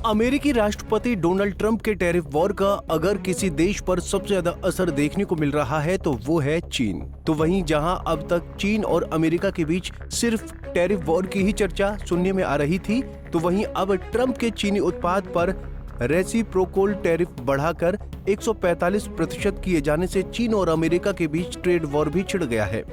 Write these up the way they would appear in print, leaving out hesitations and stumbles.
अमेरिकी राष्ट्रपति Donald Trump के टैरिफ वॉर का अगर किसी देश पर सबसे ज्यादा असर देखने को मिल रहा है तो वो है चीन। तो वहीं जहां अब तक चीन और अमेरिका के बीच सिर्फ टैरिफ वॉर की ही चर्चा सुनने में आ रही थी, तो वहीं अब ट्रंप के चीनी उत्पाद पर रेसिप्रोकल टैरिफ बढ़ाकर 145% किए जाने से चीन और अमेरिका के बीच ट्रेड वॉर भी छिड़ गया है।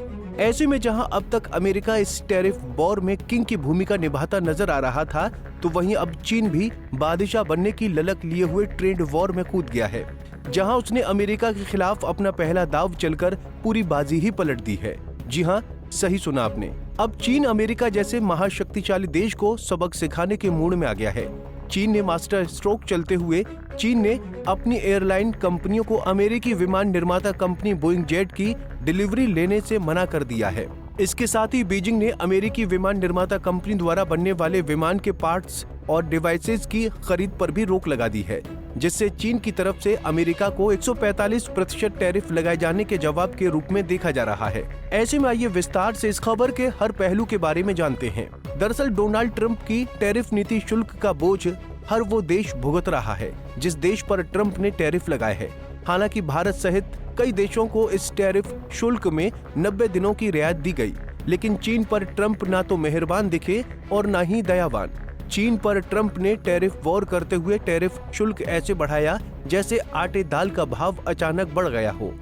ऐसे में जहां अब तक अमेरिका इस टैरिफ वॉर में किंग की भूमिका निभाता नजर आ रहा था, तो वहीं अब चीन भी बादशाह बनने की ललक लिए हुए ट्रेड वॉर में कूद गया है, जहां उसने अमेरिका के खिलाफ अपना पहला दांव चलकर पूरी बाजी ही पलट दी है। जी हां, सही सुना आपने। अब चीन अमेरिका जैसे महाशक्तिशाली देश को सबक सिखाने के मूड में आ गया है। चीन ने मास्टर स्ट्रोक चलते हुए चीन ने अपनी एयरलाइन कंपनियों को अमेरिकी विमान निर्माता कंपनी बोइंग जेट की डिलीवरी लेने से मना कर दिया है। इसके साथ ही बीजिंग ने अमेरिकी विमान निर्माता कंपनी द्वारा बनने वाले विमान के पार्ट्स और डिवाइसेस की खरीद पर भी रोक लगा दी है, जिससे चीन की तरफ से अमेरिका को 145% टैरिफ लगाए जाने के जवाब के रूप में देखा जा रहा है। ऐसे में आइए विस्तार से इस खबर के हर पहलू के बारे में जानते हैं। दरअसल डोनाल्ड ट्रंप की टैरिफ नीति शुल्क का बोझ हर वो देश भुगत रहा है जिस देश पर ट्रंप ने टैरिफ लगाए है। हालांकि भारत सहित कई देशों को इस टैरिफ शुल्क में 90 दिनों की रियायत दी गई, लेकिन चीन पर ट्रंप ना तो मेहरबान दिखे और ना ही दयावान। चीन पर ट्रंप ने टैरिफ वॉर करते हुए टैरिफ शुल्क ऐसे बढ़ाया जैसे आटे दाल का भाव अचानक बढ़ गया हो।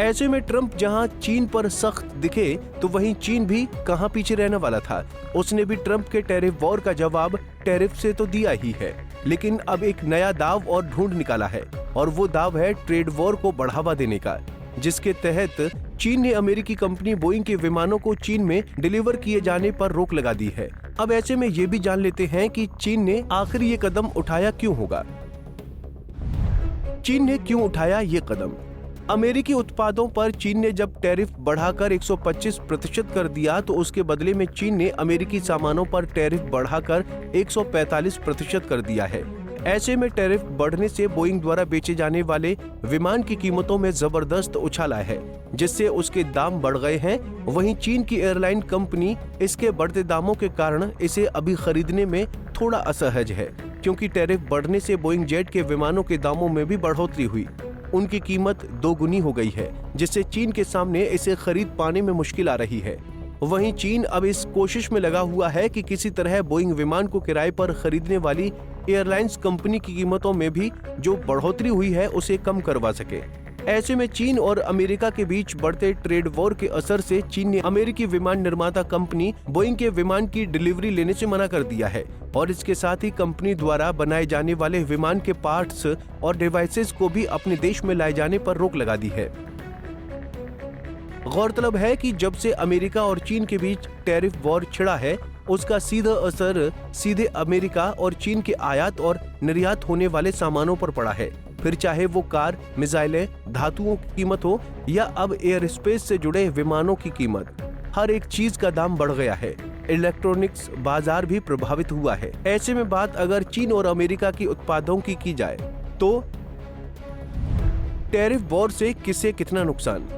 ऐसे में ट्रंप जहां चीन पर सख्त दिखे, तो वहीं चीन भी कहां पीछे रहने वाला था। उसने भी ट्रंप के टैरिफ वॉर का जवाब टैरिफ से तो दिया ही है, लेकिन अब एक नया दाव और ढूंढ निकाला है, और वो दाव है ट्रेड वॉर को बढ़ावा देने का, जिसके तहत चीन ने अमेरिकी कंपनी बोइंग के विमानों को चीन में डिलीवर किए जाने पर रोक लगा दी है। अब ऐसे में ये भी जान लेते हैं कि चीन ने आखिर ये कदम उठाया क्यों होगा। चीन ने क्यों उठाया ये कदम? अमेरिकी उत्पादों पर चीन ने जब टैरिफ बढ़ाकर 125% कर दिया, तो उसके बदले में चीन ने अमेरिकी सामानों पर टैरिफ बढ़ाकर 145% कर दिया है। ऐसे में टैरिफ बढ़ने से बोइंग द्वारा बेचे जाने वाले विमान की कीमतों में जबरदस्त उछाल आया है, जिससे उसके दाम बढ़ गए हैं। वहीं चीन की एयरलाइन कंपनी इसके बढ़ते दामों के कारण इसे अभी खरीदने में थोड़ा असहज है, क्योंकि टैरिफ बढ़ने से बोइंग जेट के विमानों के दामों में भी बढ़ोतरी हुई। उनकी कीमत दोगुनी हो गई है, जिससे चीन के सामने इसे खरीद पाने में मुश्किल आ रही है। वहीं चीन अब इस कोशिश में लगा हुआ है कि किसी तरह बोइंग विमान को किराए पर खरीदने वाली एयरलाइंस कंपनी की कीमतों में भी जो बढ़ोतरी हुई है उसे कम करवा सके। ऐसे में चीन और अमेरिका के बीच बढ़ते ट्रेड वॉर के असर से चीन ने अमेरिकी विमान निर्माता कंपनी बोइंग के विमान की डिलीवरी लेने से मना कर दिया है, और इसके साथ ही कंपनी द्वारा बनाए जाने वाले विमान के पार्ट्स और डिवाइसेस को भी अपने देश में लाए जाने पर रोक लगा दी है। गौरतलब है कि जब से अमेरिका और चीन के बीच टैरिफ वॉर छिड़ा है, उसका सीधा असर सीधे अमेरिका और चीन के आयात और निर्यात होने वाले सामानों पर पड़ा है। फिर चाहे वो कार, मिसाइलें, धातुओं की कीमत हो या अब एयर स्पेस से जुड़े विमानों की कीमत, हर एक चीज का दाम बढ़ गया है। इलेक्ट्रॉनिक्स बाजार भी प्रभावित हुआ है। ऐसे में बात अगर चीन और अमेरिका की उत्पादों की जाए तो टैरिफ वॉर से किसे कितना नुकसान?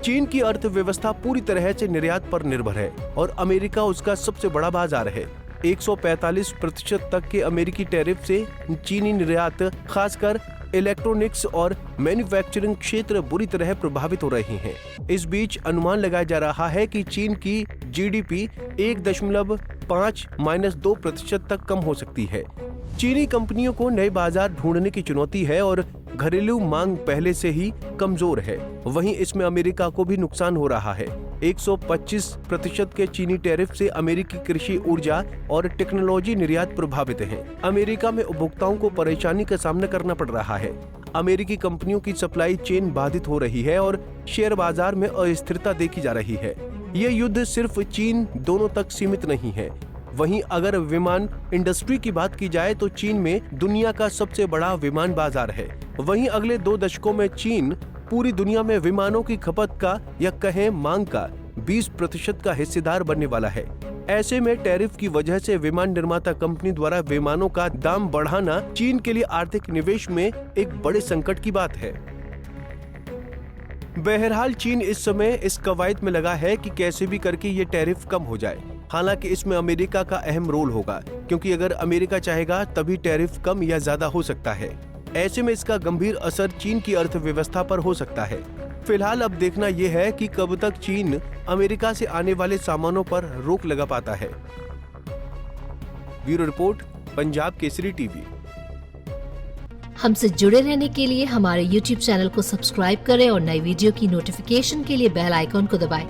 चीन की अर्थव्यवस्था पूरी तरह से निर्यात पर निर्भर है और अमेरिका उसका सबसे बड़ा बाजार है। 145% तक के अमेरिकी टैरिफ से चीनी निर्यात, खासकर इलेक्ट्रॉनिक्स और मैन्युफैक्चरिंग क्षेत्र बुरी तरह प्रभावित हो रहे हैं। इस बीच अनुमान लगाया जा रहा है कि चीन की जीडीपी 1.5-2% तक कम हो सकती है। चीनी कंपनियों को नए बाजार ढूंढने की चुनौती है और घरेलू मांग पहले से ही कमजोर है। वहीं इसमें अमेरिका को भी नुकसान हो रहा है। 125% के चीनी टैरिफ से अमेरिकी कृषि, ऊर्जा और टेक्नोलॉजी निर्यात प्रभावित है। अमेरिका में उपभोक्ताओं को परेशानी का सामना करना पड़ रहा है। अमेरिकी कंपनियों की सप्लाई चेन बाधित हो रही है और शेयर बाजार में अस्थिरता देखी जा रही है। ये युद्ध सिर्फ चीन दोनों तक सीमित नहीं है। वहीं अगर विमान इंडस्ट्री की बात की जाए तो चीन में दुनिया का सबसे बड़ा विमान बाजार है। वहीं अगले 2 दशकों में चीन पूरी दुनिया में विमानों की खपत का या कहें मांग का 20% का हिस्सेदार बनने वाला है। ऐसे में टैरिफ की वजह से विमान निर्माता कंपनी द्वारा विमानों का दाम बढ़ाना चीन के लिए आर्थिक निवेश में एक बड़े संकट की बात है। बहरहाल चीन इस समय इस कवायद में लगा है कि कैसे भी करके ये टैरिफ कम हो जाए। हालांकि इसमें अमेरिका का अहम रोल होगा, क्योंकि अगर अमेरिका चाहेगा तभी टैरिफ कम या ज्यादा हो सकता है। ऐसे में इसका गंभीर असर चीन की अर्थव्यवस्था पर हो सकता है। फिलहाल अब देखना यह है कि कब तक चीन अमेरिका से आने वाले सामानों पर रोक लगा पाता है। Bureau report, Punjab Kesari TV. हमसे जुड़े रहने के लिए हमारे YouTube चैनल को सब्सक्राइब करें और नई वीडियो की नोटिफिकेशन के लिए बेल आइकॉन को दबाएं।